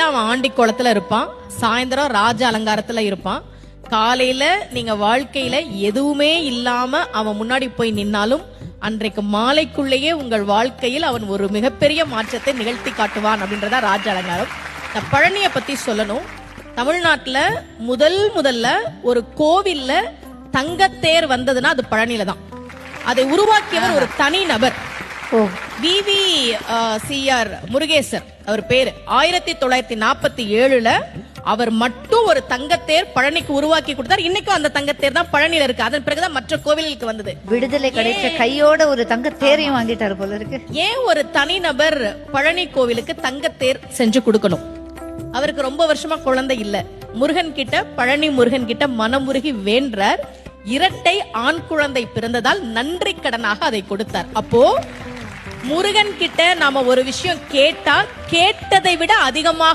காலையில அவன் ஆண்டி குளத்துல இருப்பான், சாயந்தரம் ராஜ அலங்காரத்துல இருப்பான். காலையில நீங்க வாழ்க்கையில எதுவுமே இல்லாம அவன் முன்னாடி போய் நின்னாலும் அன்றைக்கு மாலைக்குள்ளேயே உங்கள் வாழ்க்கையில் அவன் ஒரு மிகப்பெரிய மாற்றத்தை நிகழ்த்தி காட்டுவான் அப்படின்றதா ராஜ அலங்காரம். இந்த பழனிய பத்தி சொல்லணும். தமிழ்நாட்டுல முதல்ல ஒரு கோவில்ல தங்கத்தேர் வந்ததுன்னா அது பழனியில தான். அதை உருவாக்கியவர் ஒரு தனி நபர், விவிசிஆர் முருகேசர் அவர் பேரு. 1947 அவர் மட்டும் ஒரு தங்கத்தேர் பழனிக்கு உருவாக்கி கொடுத்தார். இன்னைக்கும் அந்த தங்கத்தேர் தான் பழனியில இருக்கு. அதன் பிறகுதான் மற்ற கோவிலுக்கு வந்தது. விடுதலை கிடைச்ச கையோட ஒரு தங்கத்தேரையும் வாங்கிட்டாரு போல இருக்கு. ஏன் ஒரு தனிநபர் பழனி கோவிலுக்கு தங்கத்தேர் செஞ்சு கொடுக்கணும்? அவருக்கு ரொம்ப வருஷமா குழந்தை இல்ல. முருகன் கிட்ட, பழனி முருகன் கிட்ட மனமுருகி வேண்டார். இரட்டை ஆண் குழந்தை பிறந்ததால் நன்றி கடனாக அதை கொடுத்தார். அப்போ முருகன் கிட்ட நாம ஒரு விஷயம் கேட்டா கேட்டதை விட அதிகமாக